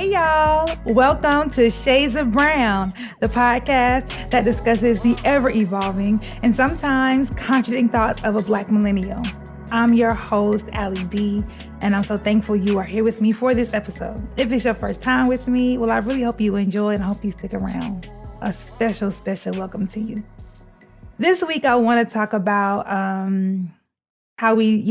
Hey, y'all. Welcome to Shades of Brown, the podcast that discusses the ever-evolving and sometimes contradicting thoughts of a Black millennial. I'm your host, AlyB, and I'm so thankful you are here with me for this episode. If it's your first time with me, well, I really hope you enjoy and I hope you stick around. A special, special welcome to you. This week, I want to talk about how we,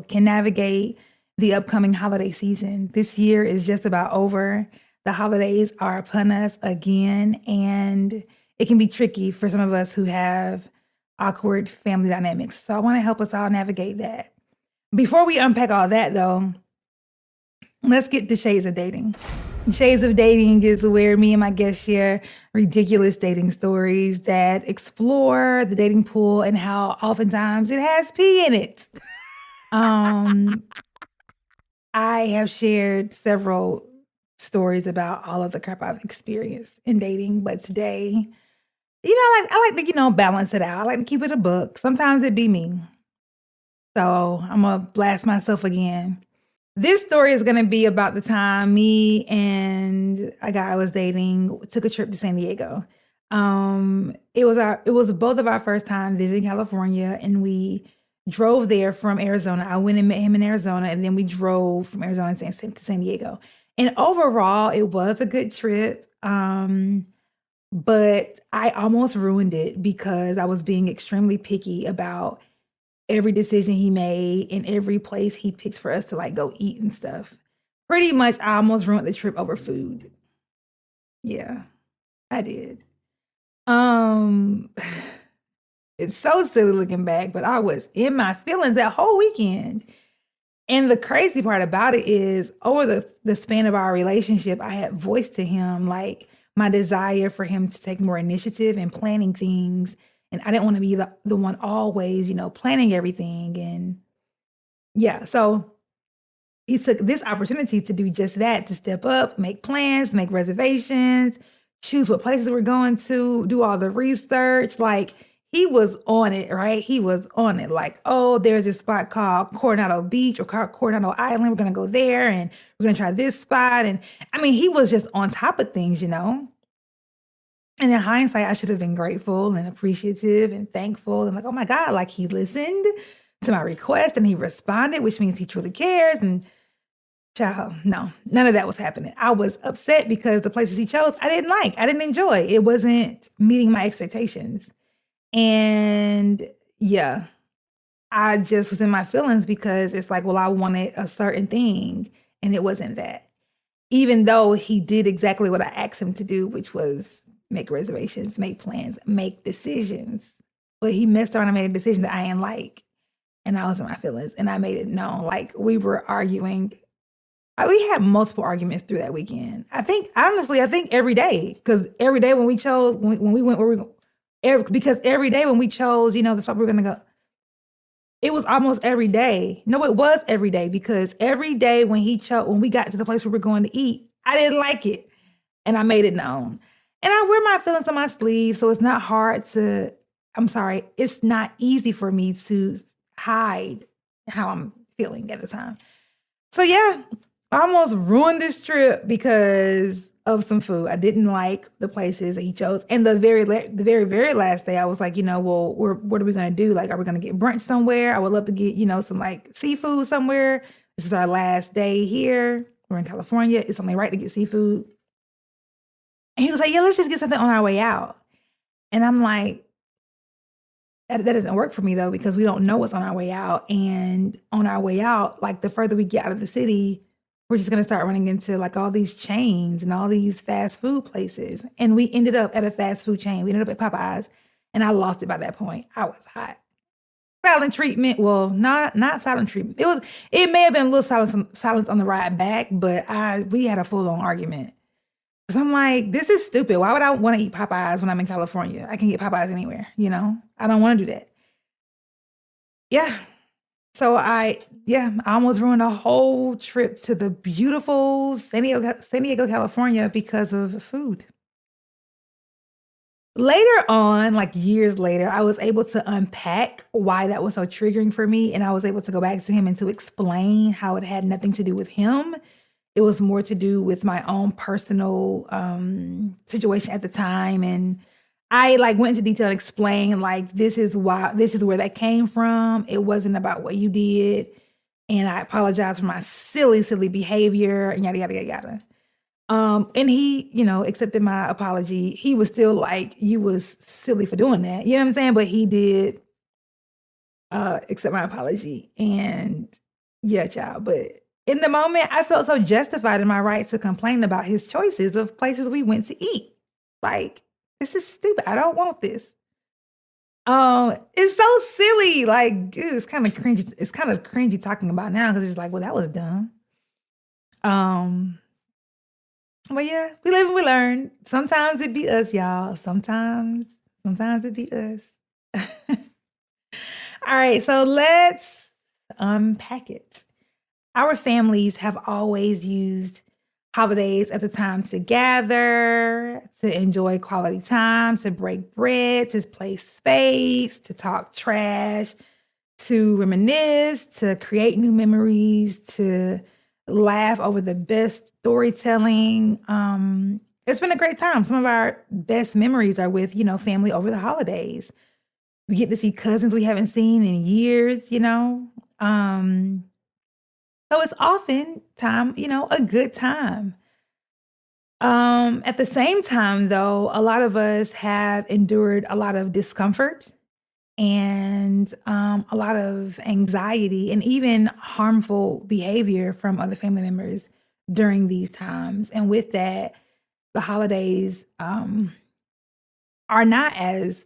can navigate the upcoming holiday season. This year is just about over. The holidays are upon us again, and it can be tricky for some of us who have awkward family dynamics. So I want to help us all navigate that. Before we unpack all that, though, let's get to Shades of Dating. Shades of Dating is where me and my guests share ridiculous dating stories that explore the dating pool and how oftentimes it has pee in it. I have shared several stories about all of the crap I've experienced in dating, but today, I like to, balance it out. I like to keep it a book. Sometimes it be me. So I'm going to blast myself again. This story is going to be about the time me and a guy I was dating took a trip to San Diego. It was both of our first time visiting California, and we drove there from Arizona. I went and met him in Arizona, and then we drove from Arizona to San Diego. And overall, it was a good trip. But I almost ruined it because I was being extremely picky about every decision he made and every place he picked for us to go eat and stuff. Pretty much, I almost ruined the trip over food. Yeah, I did. It's so silly looking back, but I was in my feelings that whole weekend. And the crazy part about it is over the span of our relationship, I had voiced to him my desire for him to take more initiative in planning things. And I didn't want to be the one always, planning everything. And yeah, so he took this opportunity to do just that, to step up, make plans, make reservations, choose what places we're going to, do all the research. He was on it, right? He was on it. There's this spot called Coronado Beach or Coronado Island. We're going to go there and we're going to try this spot. And he was just on top of things, And in hindsight, I should have been grateful and appreciative and thankful and oh my God, he listened to my request and he responded, which means he truly cares. And child, no, none of that was happening. I was upset because the places he chose, I didn't like, I didn't enjoy. It wasn't meeting my expectations. And yeah, I just was in my feelings because it's I wanted a certain thing and it wasn't that. Even though he did exactly what I asked him to do, which was make reservations, make plans, make decisions. But he messed around and made a decision that I didn't like. And I was in my feelings and I made it known. We were arguing. We had multiple arguments through that weekend. Honestly, every day. Because every day when we chose, when we went where we go, because every day when we chose, the spot we were going to go, it was almost every day. No, it was every day because every day when we got to the place where we're going to eat, I didn't like it. And I made it known. And I wear my feelings on my sleeve. So it's not it's not easy for me to hide how I'm feeling at the time. So yeah, I almost ruined this trip because of some food. I didn't like the places that he chose. And the very, very last day, I was what are we going to do? Are we going to get brunch somewhere? I would love to get, some seafood somewhere. This is our last day here. We're in California. It's only right to get seafood. And he was yeah, let's just get something on our way out. And I'm that doesn't work for me though, because we don't know what's on our way out. And on our way out, the further we get out of the city, we're just going to start running into all these chains and all these fast food places. And we ended up at a fast food chain. We ended up at Popeyes and I lost it by that point. I was hot. Silent treatment. Well, not silent treatment. It may have been a little silence on the ride back, but we had a full on argument. Cause I'm this is stupid. Why would I want to eat Popeyes when I'm in California? I can get Popeyes anywhere, I don't want to do that. Yeah. So I almost ruined a whole trip to the beautiful San Diego, California because of food. Later on, years later, I was able to unpack why that was so triggering for me. And I was able to go back to him and to explain how it had nothing to do with him It was more to do with my own personal situation at the time. And I like went into detail and explained like this is why, this is where that came from. It wasn't about what you did. And I apologize for my silly, silly behavior and yada yada yada yada. And he, accepted my apology. He was still like, you was silly for doing that. You know what I'm saying? But he did accept my apology. And yeah, child. But in the moment, I felt so justified in my right to complain about his choices of places we went to eat. Like, this is stupid. I don't want this. It's so silly. Like, it's kind of cringy. It's kind of cringy talking about now because it's like, well, that was dumb. But yeah, we live and we learn. Sometimes it be us, y'all. Sometimes it be us. All right, so let's unpack it. Our families have always used holidays as a time to gather, to enjoy quality time, to break bread, to play space, to talk trash, to reminisce, to create new memories, to laugh over the best storytelling. It's been a great time. Some of our best memories are with, family over the holidays. We get to see cousins we haven't seen in years, so it's often time, a good time. At the same time, though, a lot of us have endured a lot of discomfort and a lot of anxiety and even harmful behavior from other family members during these times. And with that, the holidays are not as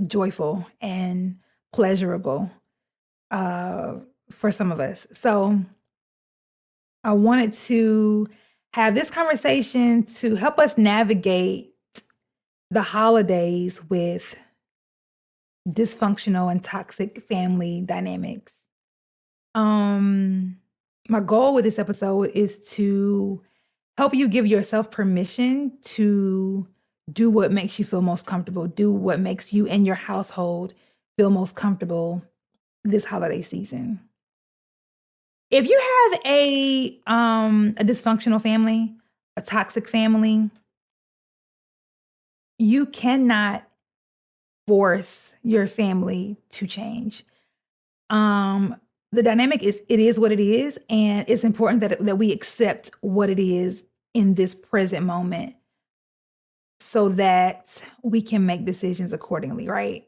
joyful and pleasurable for some of us. So I wanted to have this conversation to help us navigate the holidays with dysfunctional and toxic family dynamics. My goal with this episode is to help you give yourself permission to do what makes you feel most comfortable, do what makes you and your household feel most comfortable this holiday season. If you have a dysfunctional family, a toxic family, you cannot force your family to change. The dynamic is, it is what it is, and it's important that we accept what it is in this present moment so that we can make decisions accordingly, right?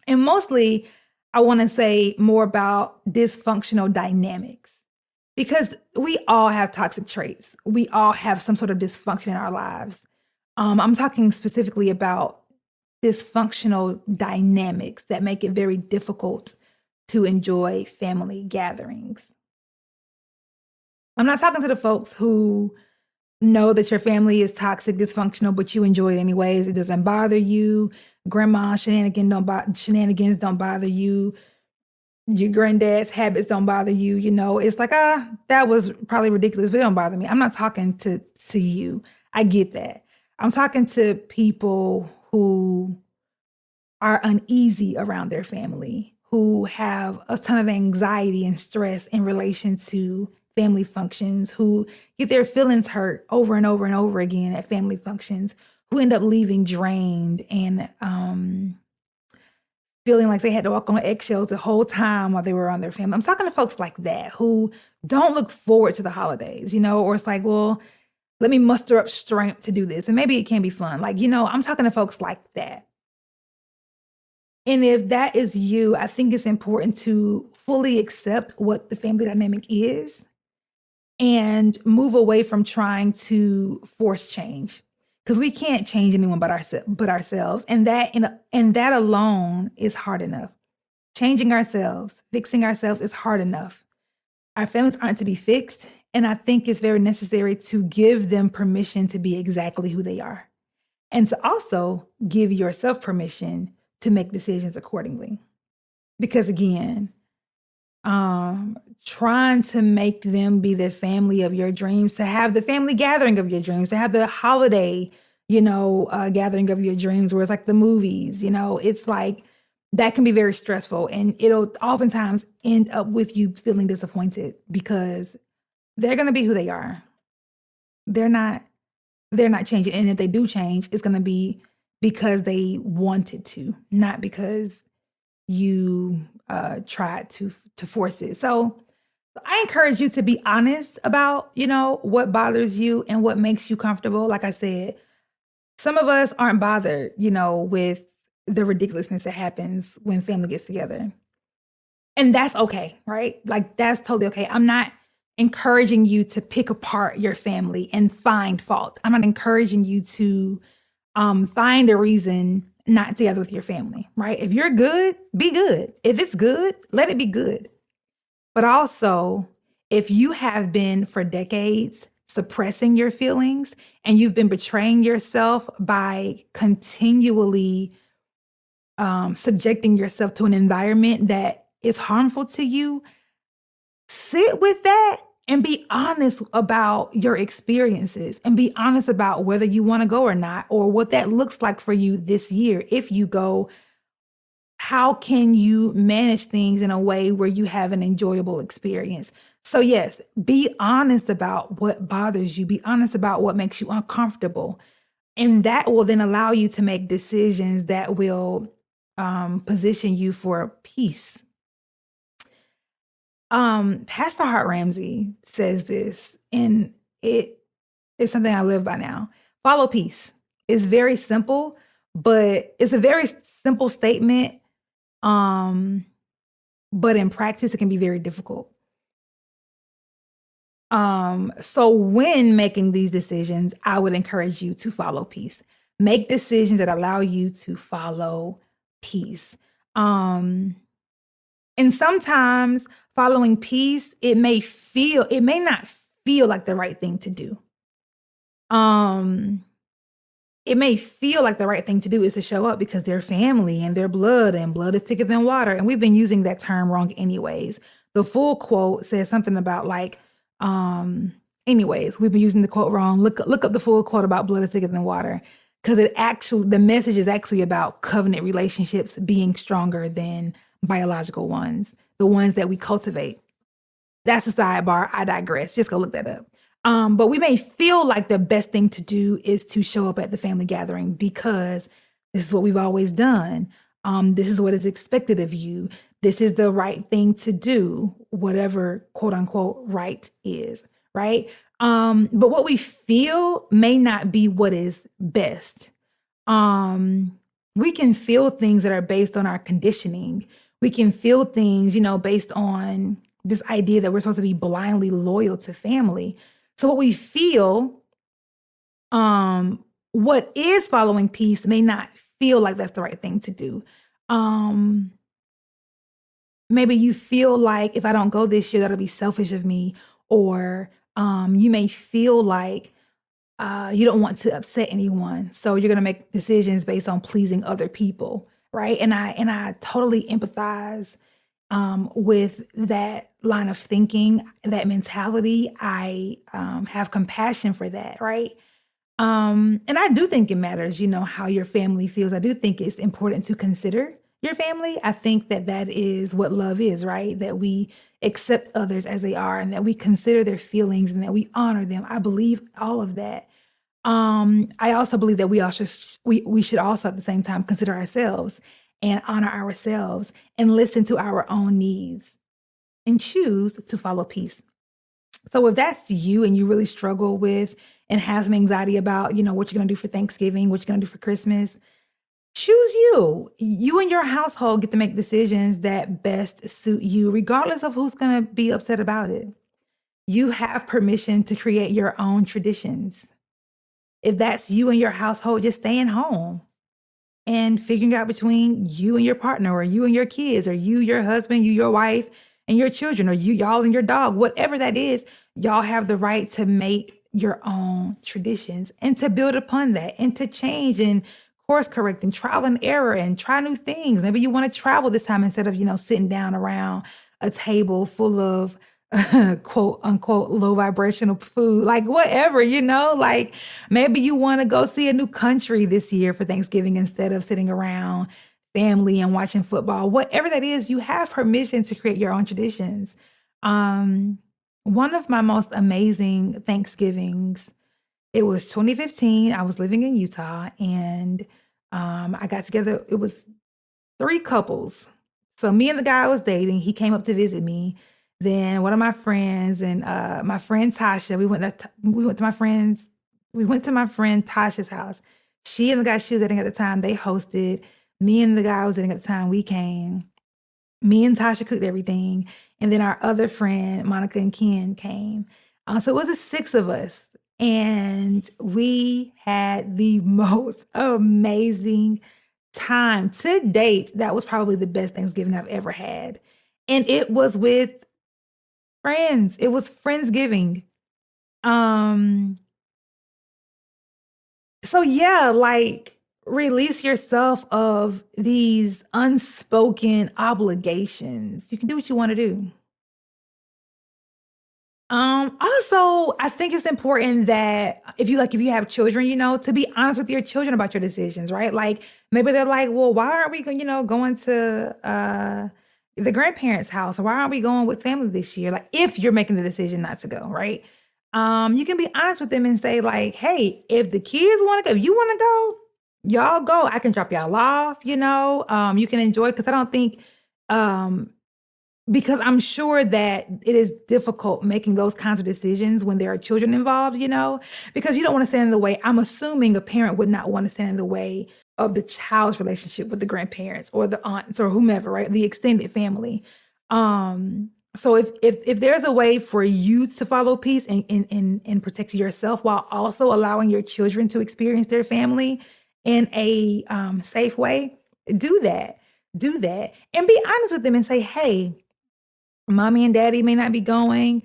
And mostly, I want to say more about dysfunctional dynamics because we all have toxic traits. We all have some sort of dysfunction in our lives. I'm talking specifically about dysfunctional dynamics that make it very difficult to enjoy family gatherings. I'm not talking to the folks who know that your family is toxic, dysfunctional, but you enjoy it anyways. It doesn't bother you. Grandma shenanigans don't bother you. Your granddad's habits don't bother you. It's like, that was probably ridiculous, but it don't bother me. I'm not talking to you. I get that. I'm talking to people who are uneasy around their family, who have a ton of anxiety and stress in relation to family functions, who get their feelings hurt over and over and over again at family functions, who end up leaving drained and feeling like they had to walk on eggshells the whole time while they were on their family. I'm talking to folks like that who don't look forward to the holidays, or it's like, well, let me muster up strength to do this. And maybe it can be fun. Like, I'm talking to folks like that. And if that is you, I think it's important to fully accept what the family dynamic is and move away from trying to force change, because we can't change anyone but ourselves. And that alone is hard enough. Changing ourselves, fixing ourselves is hard enough. Our families aren't to be fixed. And I think it's very necessary to give them permission to be exactly who they are, and to also give yourself permission to make decisions accordingly. Because again, trying to make them be the family of your dreams, to have the family gathering of your dreams, to have the holiday, gathering of your dreams, where it's like the movies, it's like that can be very stressful, and it'll oftentimes end up with you feeling disappointed because they're going to be who they are. They're not they're not changing. And if they do change, it's going to be because they wanted to, not because you tried to force it. So I encourage you to be honest about, what bothers you and what makes you comfortable. Like I said, some of us aren't bothered, with the ridiculousness that happens when family gets together. And that's okay, right? Like that's totally okay. I'm not encouraging you to pick apart your family and find fault. I'm not encouraging you to find a reason not together with your family, right? If you're good, be good. If it's good, let it be good. But also, if you have been for decades suppressing your feelings and you've been betraying yourself by continually subjecting yourself to an environment that is harmful to you, sit with that and be honest about your experiences and be honest about whether you want to go or not, or what that looks like for you this year. If you go, how can you manage things in a way where you have an enjoyable experience? So yes, be honest about what bothers you. Be honest about what makes you uncomfortable. And that will then allow you to make decisions that will position you for peace. Pastor Hart Ramsey says this, and it is something I live by now. Follow peace. It's very simple, but it's a very simple statement. But in practice, it can be very difficult. So when making these decisions, I would encourage you to follow peace. Make decisions that allow you to follow peace. And sometimes following peace, it may not feel like the right thing to do. It may feel like the right thing to do is to show up because they're family and their blood, and blood is thicker than water. And we've been using that term wrong anyways. The full quote says something about like, anyways, we've been using the quote wrong. Look up the full quote about blood is thicker than water, because the message is actually about covenant relationships being stronger than biological ones, the ones that we cultivate. That's a sidebar. I digress. Just go look that up. But we may feel like the best thing to do is to show up at the family gathering because this is what we've always done. This is what is expected of you. This is the right thing to do, whatever quote unquote right is, right? But what we feel may not be what is best. We can feel things that are based on our conditioning. We can feel things, based on this idea that we're supposed to be blindly loyal to family. So what we feel, what is following peace may not feel like that's the right thing to do. Maybe you feel like if I don't go this year, that'll be selfish of me. Or you may feel like you don't want to upset anyone. So you're going to make decisions based on pleasing other people. Right. And I totally empathize with that line of thinking, that mentality. I have compassion for that, right? And I do think it matters, how your family feels. I do think it's important to consider your family. I think that is what love is, right? That we accept others as they are and that we consider their feelings and that we honor them. I believe all of that. I also believe that we should also at the same time consider ourselves and honor ourselves and listen to our own needs and choose to follow peace. So if that's you and you really struggle with and have some anxiety about, what you're going to do for Thanksgiving, what you're going to do for Christmas, choose you. You and your household get to make decisions that best suit you, regardless of who's going to be upset about it. You have permission to create your own traditions. If that's you and your household, just staying home and figuring out between you and your partner, or you and your kids, or you, your husband, you, your wife, and your children, or y'all and your dog, whatever that is, y'all have the right to make your own traditions and to build upon that and to change and course correct and trial and error and try new things. Maybe you want to travel this time instead of, sitting down around a table full of quote unquote low vibrational food, like whatever, like maybe you want to go see a new country this year for Thanksgiving instead of sitting around family and watching football. Whatever that is, you have permission to create your own traditions. one of my most amazing Thanksgivings, it was 2015. I was living in Utah and I got together. It was 3 couples. So me and the guy I was dating, he came up to visit me. Then one of my friends and my friend Tasha, we went to my friend Tasha's house. She and the guy she was dating at the time, they hosted. Me and the guy I was dating at the time, we came. Me and Tasha cooked everything. And then our other friend, Monica and Ken, came. So it was the 6 of us. And we had the most amazing time to date. That was probably the best Thanksgiving I've ever had. And it was with friends. It was Friendsgiving. So yeah, like release yourself of these unspoken obligations. You can do what you want to do. Also, I think it's important that if you have children, to be honest with your children about your decisions, right? Like maybe they're like, well, why aren't we going to the grandparents' house, or why aren't we going with family this year? Like if you're making the decision not to go, right? You can be honest with them and say, like, hey, if the kids want to go, if you want to go, y'all go. I can drop y'all off, you can enjoy, because I don't think because I'm sure that it is difficult making those kinds of decisions when there are children involved, because you don't want to stand in the way. I'm assuming a parent would not want to stand in the way of the child's relationship with the grandparents or the aunts or whomever, right? The extended family. So if there's a way for you to follow peace and protect yourself while also allowing your children to experience their family in a safe way, do that. And be honest with them and say, hey, mommy and daddy may not be going.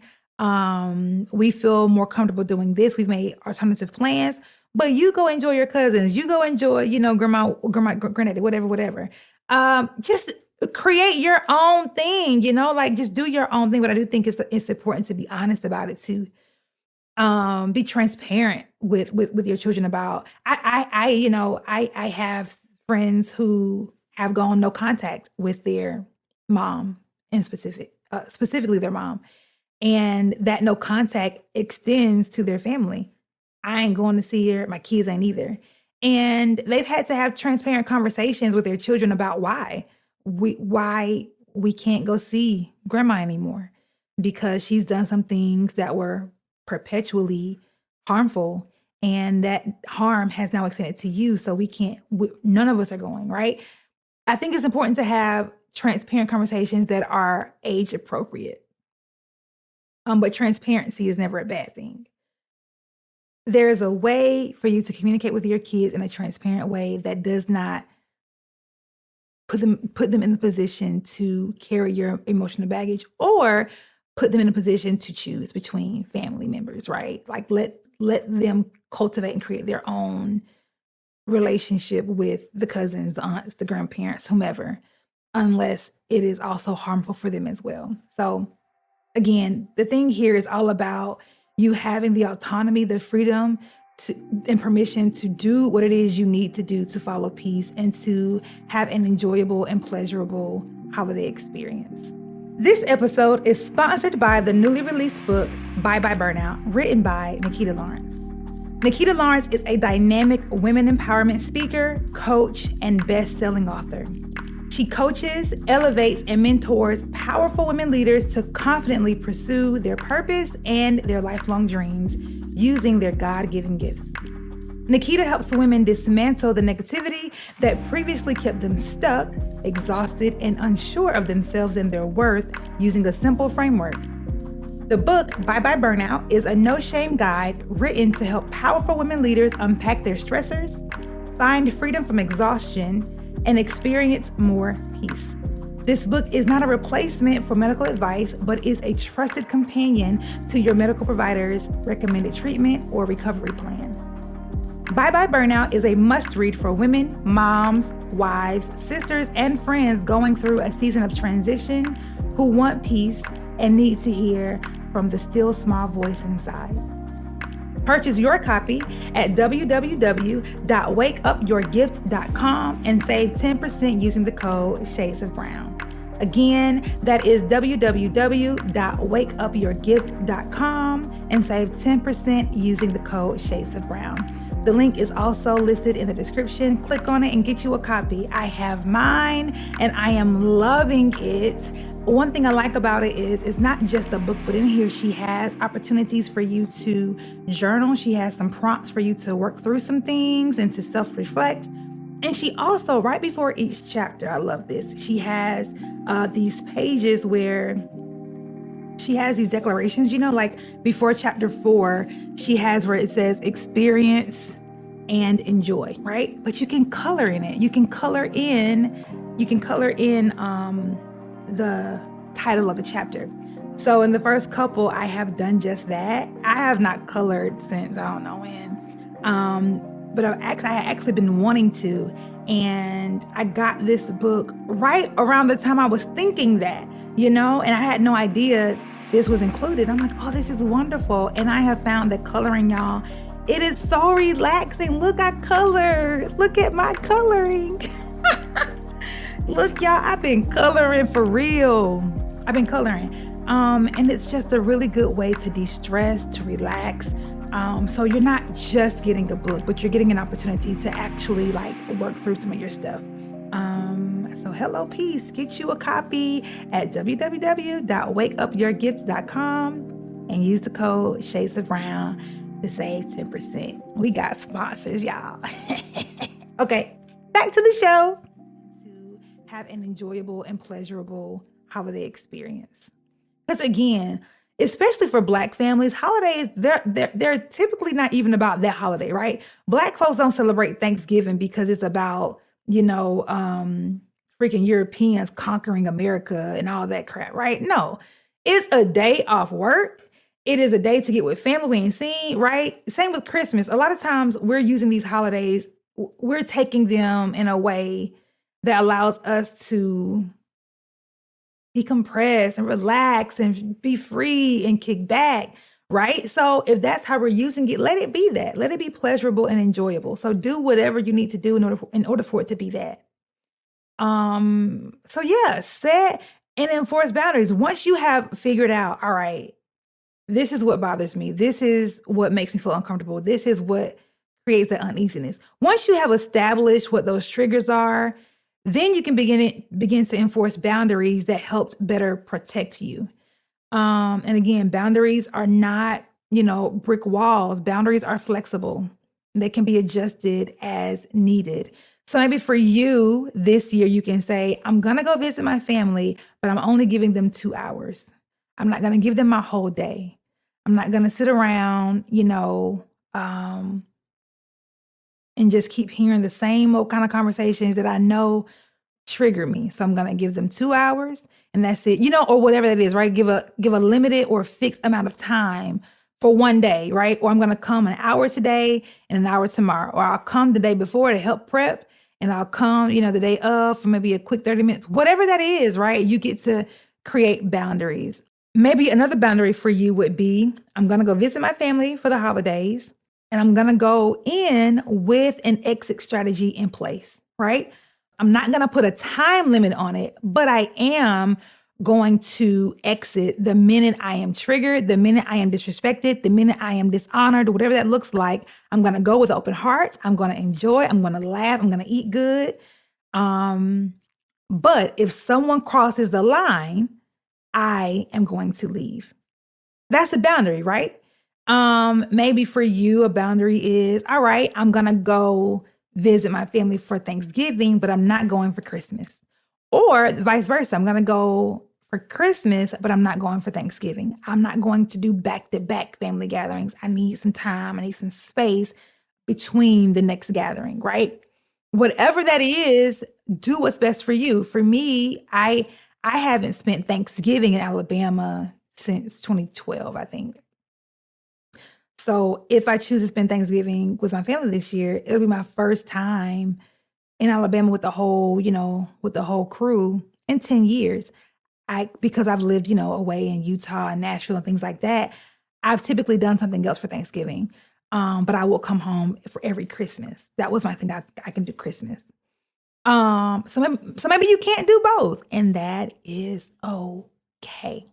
We feel more comfortable doing this. We've made alternative plans, but you go enjoy your cousins. You go enjoy, grandma, granddaddy, whatever. Just create your own thing, like just do your own thing. But I do think it's important to be honest about it too. Be transparent with your children about, I have friends who have gone no contact with their mom specifically their mom. And that no contact extends to their family. I ain't going to see her. My kids ain't either. And they've had to have transparent conversations with their children about why we can't go see grandma anymore, because she's done some things that were perpetually harmful, and that harm has now extended to you. So none of us are going, right? I think it's important to have transparent conversations that are age appropriate. But transparency is never a bad thing. There's a way for you to communicate with your kids in a transparent way that does not put them in the position to carry your emotional baggage, or put them in a position to choose between family members, right? Like let them cultivate and create their own relationship with the cousins, the aunts, the grandparents, whomever, unless it is also harmful for them as well. So again, the thing here is all about you having the autonomy, the freedom and permission to do what it is you need to do to follow peace and to have an enjoyable and pleasurable holiday experience. This episode is sponsored by the newly released book, Bye Bye Burnout, written by Nikita Lawrence. Nikita Lawrence is a dynamic women empowerment speaker, coach, and best-selling author. She coaches, elevates, and mentors powerful women leaders to confidently pursue their purpose and their lifelong dreams using their God-given gifts. Nikita helps women dismantle the negativity that previously kept them stuck, exhausted, and unsure of themselves and their worth using a simple framework. The book, Bye Bye Burnout, is a no-shame guide written to help powerful women leaders unpack their stressors, find freedom from exhaustion, and experience more peace. This book is not a replacement for medical advice, but is a trusted companion to your medical provider's recommended treatment or recovery plan. Bye Bye Burnout is a must-read for women, moms, wives, sisters, and friends going through a season of transition who want peace and need to hear from the still small voice inside. Purchase your copy at www.wakeupyourgift.com and save 10% using the code Shades of Brown. Again, that is www.wakeupyourgift.com and save 10% using the code Shades of Brown. The link is also listed in the description. Click on it and get you a copy. I have mine and I am loving it. One thing I like about it is it's not just a book, but in here she has opportunities for you to journal. She has some prompts for you to work through some things and to self-reflect. And she also, right before each chapter, I love this, she has these pages where she has these declarations, like before chapter 4, she has where it says experience and enjoy, right? But you can color in it. You can color in the title of the chapter. So in the first couple, I have done just that. I have not colored since I don't know when. But I had actually been wanting to. And I got this book right around the time I was thinking that, and I had no idea this was included. I'm like, oh, this is wonderful. And I have found that coloring, y'all, it is so relaxing. Look, I colored. Look at my coloring. Look, y'all, I've been coloring for real. I've been coloring. And it's just a really good way to de-stress, to relax. So you're not just getting a book, but you're getting an opportunity to actually work through some of your stuff. So hello, peace. Get you a copy at www.wakeupyourgifts.com and use the code Shades of Brown to save 10%. We got sponsors, y'all. Okay, back to the show. To have an enjoyable and pleasurable holiday experience. Because again, especially for Black families, holidays, they're typically not even about that holiday, right? Black folks don't celebrate Thanksgiving because it's about, freaking Europeans conquering America and all that crap, right? No, it's a day off work. It is a day to get with family we ain't seen, right? Same with Christmas. A lot of times we're using these holidays, we're taking them in a way that allows us to decompress and relax and be free and kick back, right? So if that's how we're using it, let it be that. Let it be pleasurable and enjoyable. So do whatever you need to do in order for it to be that. So yeah, set and enforce boundaries. Once you have figured out, all right, this is what bothers me. This is what makes me feel uncomfortable. This is what creates that uneasiness. Once you have established what those triggers are, then you can begin to enforce boundaries that help better protect you. And again, boundaries are not, brick walls. Boundaries are flexible. They can be adjusted as needed. So maybe for you this year, you can say, I'm going to go visit my family, but I'm only giving them 2 hours. I'm not going to give them my whole day. I'm not going to sit around, and just keep hearing the same old kind of conversations that I know trigger me. So I'm going to give them 2 hours and that's it, or whatever that is, right? Give a limited or fixed amount of time for one day, right? Or I'm going to come an hour today and an hour tomorrow, or I'll come the day before to help prep and I'll come, the day of for maybe a quick 30 minutes, whatever that is, right? You get to create boundaries. Maybe another boundary for you would be, I'm going to go visit my family for the holidays and I'm going to go in with an exit strategy in place, right? I'm not going to put a time limit on it, but I am going to exit the minute I am triggered, the minute I am disrespected, the minute I am dishonored, whatever that looks like. I'm going to go with open heart. I'm going to enjoy. I'm going to laugh. I'm going to eat good. But if someone crosses the line, I am going to leave. That's a boundary, right? Maybe for you, a boundary is, all right, I'm going to go visit my family for Thanksgiving, but I'm not going for Christmas. Or vice versa. I'm going to go for Christmas, but I'm not going for Thanksgiving. I'm not going to do back-to-back family gatherings. I need some time. I need some space between the next gathering, right? Whatever that is, do what's best for you. For me, I haven't spent Thanksgiving in Alabama since 2012, I think. So if I choose to spend Thanksgiving with my family this year, it'll be my first time in Alabama with the whole, with the whole crew in 10 years. Because I've lived, away in Utah and Nashville and things like that, I've typically done something else for Thanksgiving. But I will come home for every Christmas. That was my thing. I can do Christmas. So maybe you can't do both, and that is okay.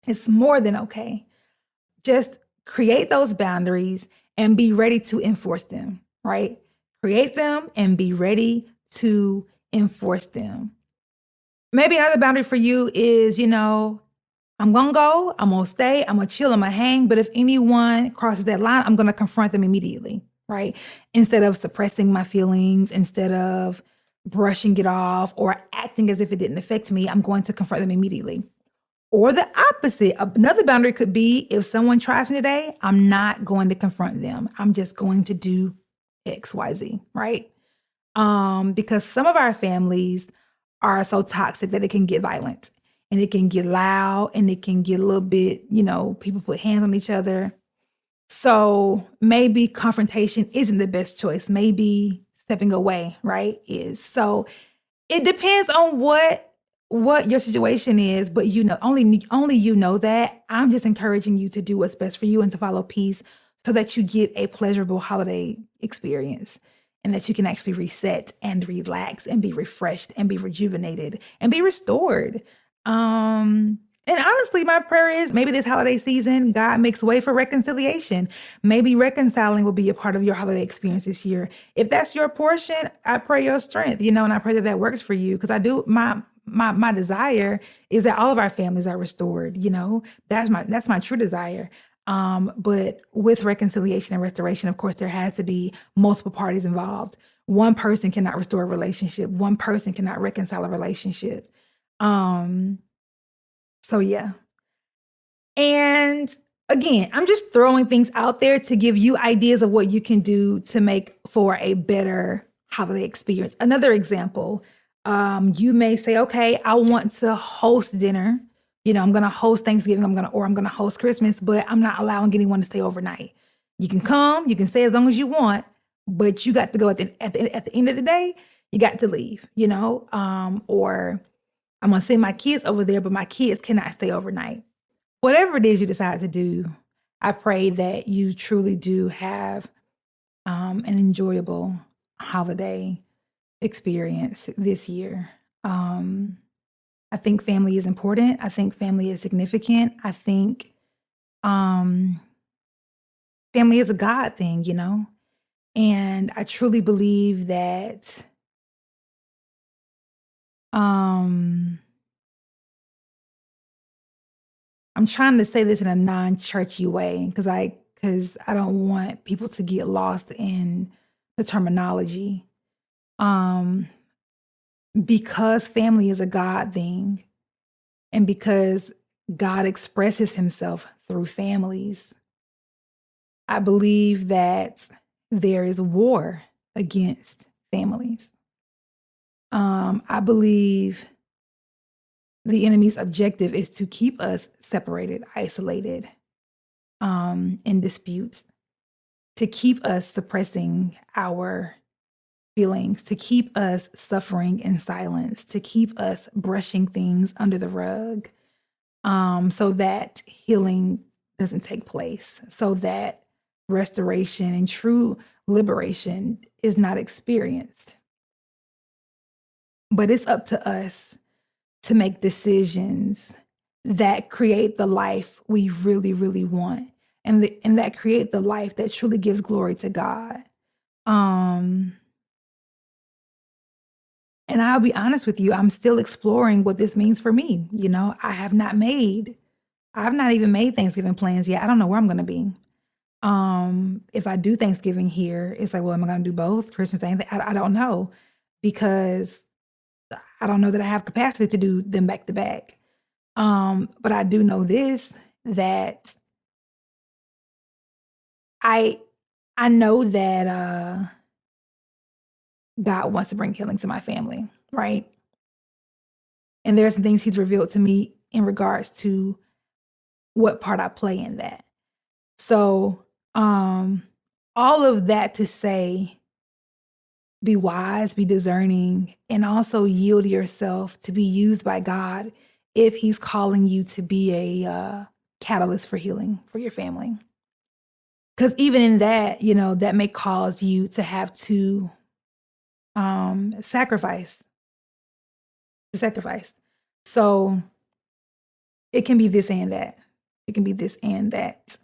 It's more than okay. Just create those boundaries and be ready to enforce them, right? Create them and be ready to enforce them. Maybe another boundary for you is, I'm gonna go, I'm gonna stay, I'm gonna chill, I'm gonna hang. But if anyone crosses that line, I'm gonna confront them immediately, right? Instead of suppressing my feelings, instead of brushing it off or acting as if it didn't affect me, I'm going to confront them immediately. Or the opposite. Another boundary could be if someone tries me today, I'm not going to confront them. I'm just going to do XYZ, right? Because some of our families are so toxic that it can get violent and it can get loud and it can get a little bit, people put hands on each other. So maybe confrontation isn't the best choice. Maybe stepping away, right? Is. So it depends on what your situation is, but only you know that. I'm just encouraging you to do what's best for you and to follow peace so that you get a pleasurable holiday experience and that you can actually reset and relax and be refreshed and be rejuvenated and be restored. And honestly, my prayer is maybe this holiday season, God makes way for reconciliation. Maybe reconciling will be a part of your holiday experience this year. If that's your portion, I pray your strength, and I pray that that works for you because I do my desire is that all of our families are restored. That's my true desire. But with reconciliation and restoration, of course, there has to be multiple parties involved. One person cannot restore a relationship. One person cannot reconcile a relationship. Um, so yeah. And again, I'm just throwing things out there to give you ideas of what you can do to make for a better holiday experience. Another example, you may say, okay, I want to host dinner. I'm going to host Thanksgiving. I'm going to host Christmas, but I'm not allowing anyone to stay overnight. You can come, you can stay as long as you want, but you got to go at the end of the day. You got to leave. Or I'm going to send my kids over there, but my kids cannot stay overnight. Whatever it is you decide to do, I pray that you truly do have an enjoyable holiday experience this year. I think family is important. I think family is significant. I think family is a God thing, and I truly believe that I'm trying to say this in a non-churchy way because I don't want people to get lost in the terminology. Because family is a God thing and because God expresses himself through families, I believe that there is war against families. I believe the enemy's objective is to keep us separated, isolated, in disputes, to keep us suppressing our feelings, to keep us suffering in silence, to keep us brushing things under the rug, so that healing doesn't take place, so that restoration and true liberation is not experienced. But it's up to us to make decisions that create the life we really, really want, and that create the life that truly gives glory to God. And I'll be honest with you, I'm still exploring what this means for me. I've not even made Thanksgiving plans yet. I don't know where I'm going to be. If I do Thanksgiving here, it's like, well, am I going to do both Christmas and I don't know because I don't know that I have capacity to do them back to back. But I do know this, that I know that God wants to bring healing to my family, right? And there's some things he's revealed to me in regards to what part I play in that. So, all of that to say, be wise, be discerning, and also yield yourself to be used by God if he's calling you to be a catalyst for healing for your family. Because even in that, that may cause you to have to sacrifice, to sacrifice. So it can be this and that. It can be this and that.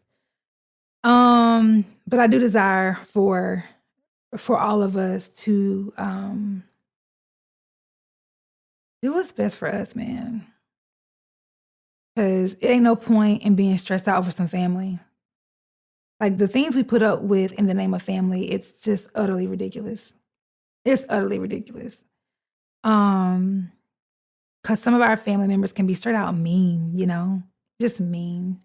But I do desire for all of us to do what's best for us, man. Because it ain't no point in being stressed out over some family. Like the things we put up with in the name of family, it's just utterly ridiculous. It's utterly ridiculous. Because some of our family members can be straight out mean, just mean.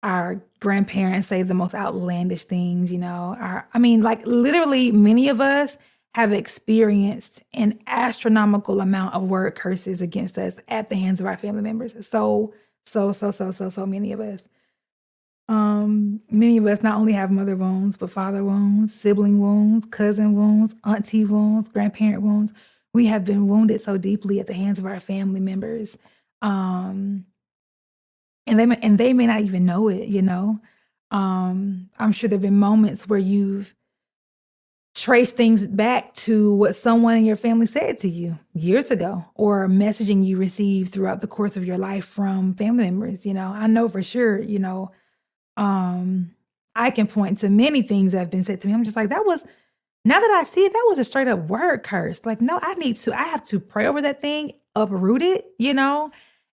Our grandparents say the most outlandish things, like literally many of us have experienced an astronomical amount of word curses against us at the hands of our family members. So many of us. Many of us not only have mother wounds, but father wounds, sibling wounds, cousin wounds, auntie wounds, grandparent wounds. We have been wounded so deeply at the hands of our family members. And they may not even know it, I'm sure there've been moments where you've traced things back to what someone in your family said to you years ago, or messaging you received throughout the course of your life from family members. I know for sure, I can point to many things that have been said to me. I'm just like, now that I see it, that was a straight up word curse. Like, no, I have to pray over that thing, uproot it,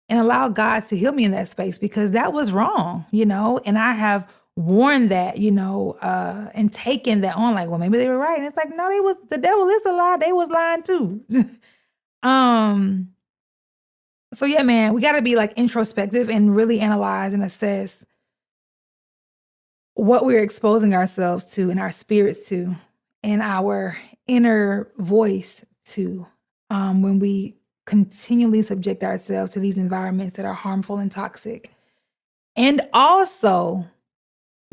and allow God to heal me in that space, because that was wrong, and I have worn that, and taken that on, like, well, maybe they were right. And it's like, no, the devil is a lie. They was lying too. So yeah, man, we got to be like introspective and really analyze and assess what we're exposing ourselves to and our spirits to and our inner voice to, when we continually subject ourselves to these environments that are harmful and toxic. And also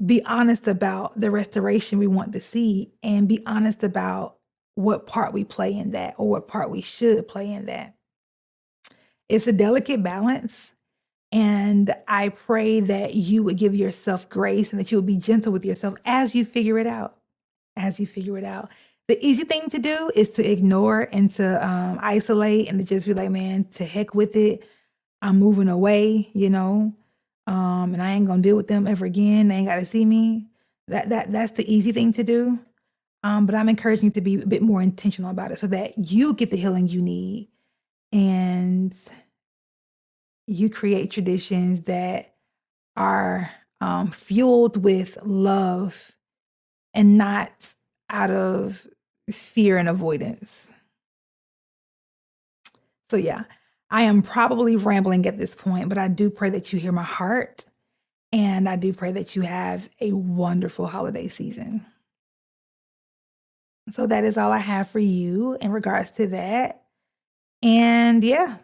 be honest about the restoration we want to see, and be honest about what part we play in that, or what part we should play in that. It's a delicate balance. And I pray that you would give yourself grace and that you would be gentle with yourself as you figure it out. The easy thing to do is to ignore and to isolate and to just be like, man, to heck with it. I'm moving away, and I ain't gonna deal with them ever again. They ain't got to see me. That's the easy thing to do. But I'm encouraging you to be a bit more intentional about it, so that you get the healing you need, and you create traditions that are fueled with love and not out of fear and avoidance. So yeah, I am probably rambling at this point, but I do pray that you hear my heart, and I do pray that you have a wonderful holiday season. So that is all I have for you in regards to that. And yeah,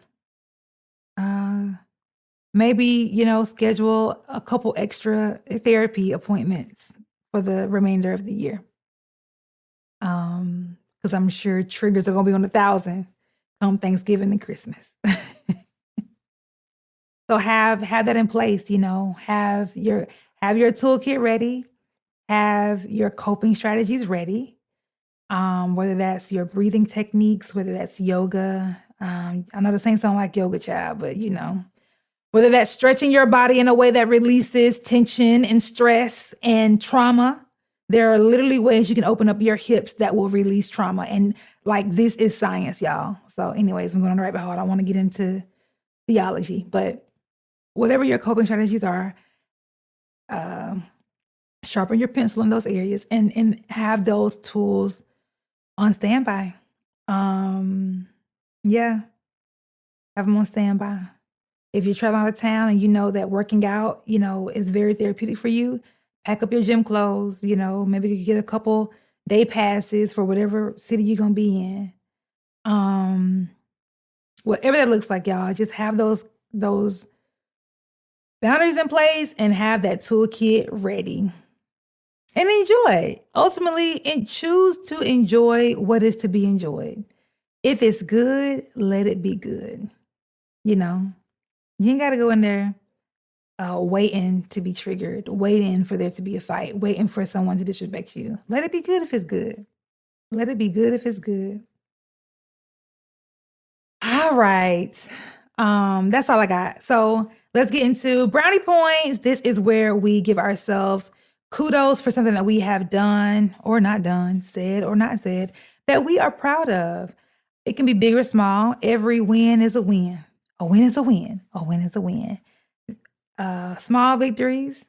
maybe, schedule a couple extra therapy appointments for the remainder of the year. Because I'm sure triggers are gonna be on 1,000 come Thanksgiving and Christmas. So have that in place, have your toolkit ready, have your coping strategies ready. Whether that's your breathing techniques, whether that's yoga. I know this ain't sound like yoga, child, but whether that's stretching your body in a way that releases tension and stress and trauma. There are literally ways you can open up your hips that will release trauma. And like, this is science, y'all. So anyways, I'm going on the rabbit hole. I don't want to get into theology, but whatever your coping strategies are, sharpen your pencil in those areas, and have those tools on standby. Yeah, have them on standby. If you're traveling out of town and you know that working out, is very therapeutic for you, pack up your gym clothes, maybe you get a couple day passes for whatever city you're going to be in. Whatever that looks like, y'all, just have those boundaries in place and have that toolkit ready. And enjoy. Ultimately, and choose to enjoy what is to be enjoyed. If it's good, let it be good. You ain't got to go in there waiting to be triggered, waiting for there to be a fight, waiting for someone to disrespect you. Let it be good if it's good. Let it be good if it's good. All right. That's all I got. So let's get into brownie points. This is where we give ourselves kudos for something that we have done or not done, said or not said, that we are proud of. It can be big or small. Every win is a win. A win is a win. A win is a win. Small victories,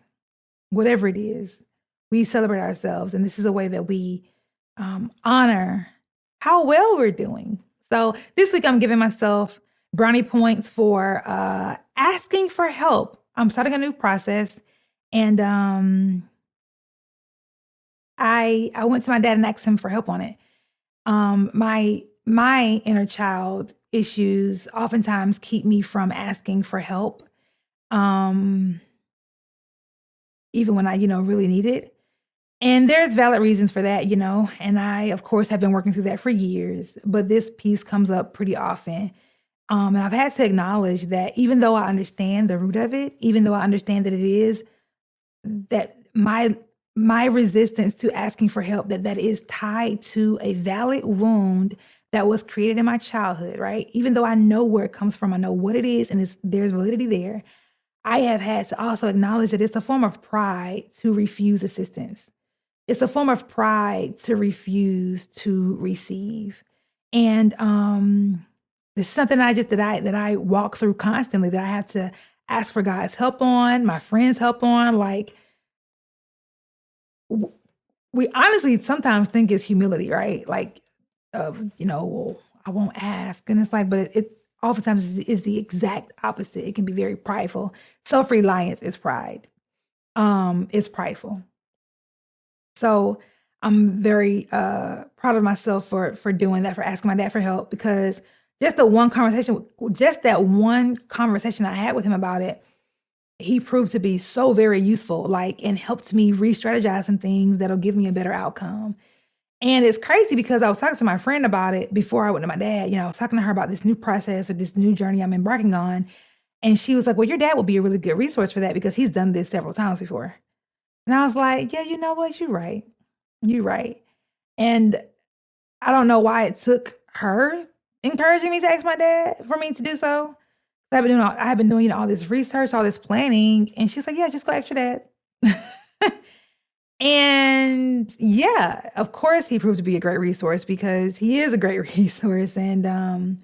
whatever it is, we celebrate ourselves. And this is a way that we honor how well we're doing. So this week, I'm giving myself brownie points for asking for help. I'm starting a new process, and I went to my dad and asked him for help on it. My inner child issues oftentimes keep me from asking for help, even when I really need it. And there's valid reasons for that, and I, of course, have been working through that for years, but this piece comes up pretty often. And I've had to acknowledge that even though I understand the root of it, even though I understand that it is that my resistance to asking for help, that is tied to a valid wound that was created in my childhood, right? Even though I know where it comes from, I know what it is, and there's validity there. I have had to also acknowledge that it's a form of pride to refuse assistance. It's a form of pride to refuse to receive. And this is something that I walk through constantly, that I have to ask for God's help on, my friends' help on. Like, we honestly sometimes think it's humility, right? Like, well, I won't ask. And it's like, but it oftentimes is the exact opposite. It can be very prideful. Self-reliance is pride. It's prideful. So I'm very proud of myself for doing that, for asking my dad for help, because just that one conversation I had with him about it, he proved to be so very useful, like, and helped me re-strategize some things that'll give me a better outcome. And it's crazy because I was talking to my friend about it before I went to my dad. I was talking to her about this new process or this new journey I'm embarking on. And she was like, well, your dad will be a really good resource for that because he's done this several times before. And I was like, yeah, you know what? You're right. You're right. And I don't know why it took her encouraging me to ask my dad for me to do so. I have been doing all this research, all this planning. And she's like, yeah, just go ask your dad. And yeah, of course, he proved to be a great resource because he is a great resource. And I'm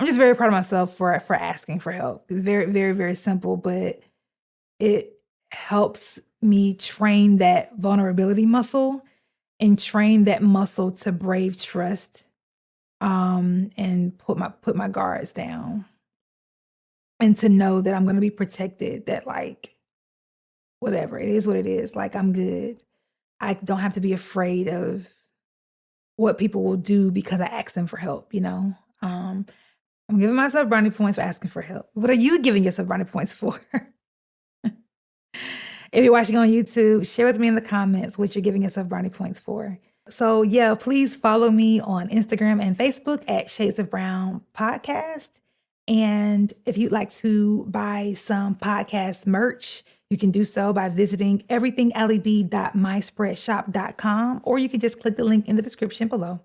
just very proud of myself for asking for help. It's very, very, very simple, but it helps me train that vulnerability muscle and train that muscle to brave trust, and put my guards down, and to know that I'm going to be protected, that, like, whatever it is, what it is, like, I'm good. I don't have to be afraid of what people will do because I ask them for help, I'm giving myself brownie points for asking for help. What are you giving yourself brownie points for? If you're watching on YouTube, share with me in the comments what you're giving yourself brownie points for. So yeah, please follow me on Instagram and Facebook at Shades of Brown Podcast. And if you'd like to buy some podcast merch, you can do so by visiting everythingalyb.myspreadshop.com, or you can just click the link in the description below.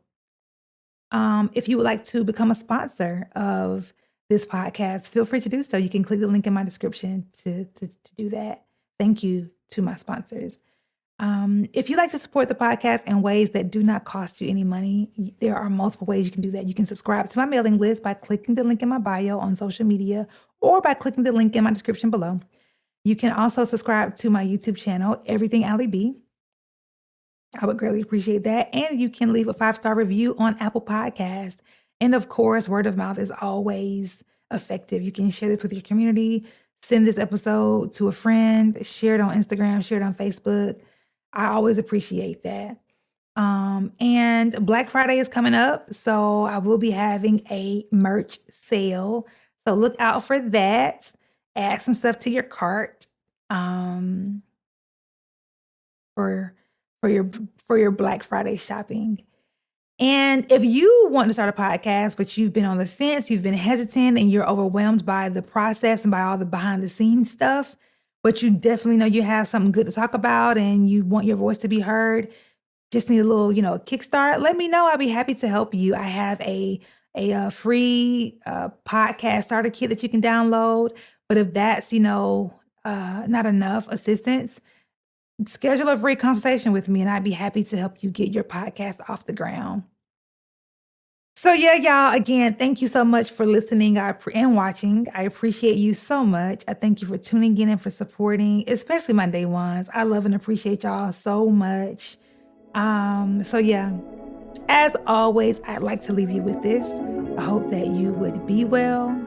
If you would like to become a sponsor of this podcast, feel free to do so. You can click the link in my description to do that. Thank you to my sponsors. If you'd like to support the podcast in ways that do not cost you any money, there are multiple ways you can do that. You can subscribe to my mailing list by clicking the link in my bio on social media, or by clicking the link in my description below. You can also subscribe to my YouTube channel, Everything AlyB. I would greatly appreciate that. And you can leave a 5-star review on Apple Podcasts. And of course, word of mouth is always effective. You can share this with your community, send this episode to a friend, share it on Instagram, share it on Facebook. I always appreciate that. And Black Friday is coming up, so I will be having a merch sale. So look out for that. Add some stuff to your cart, for your Black Friday shopping. And if you want to start a podcast, but you've been on the fence, you've been hesitant, and you're overwhelmed by the process and by all the behind the scenes stuff, but you definitely know you have something good to talk about and you want your voice to be heard, just need a little, kickstart, let me know. I'll be happy to help you. I have a free podcast starter kit that you can download. But if that's, not enough assistance, schedule a free consultation with me and I'd be happy to help you get your podcast off the ground. So yeah, y'all, again, thank you so much for listening and watching. I appreciate you so much. I thank you for tuning in and for supporting, especially my day ones. I love and appreciate y'all so much. So yeah, as always, I'd like to leave you with this. I hope that you would be well,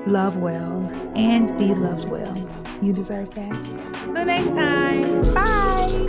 love well, and be loved well. You deserve that. Till next time. Bye.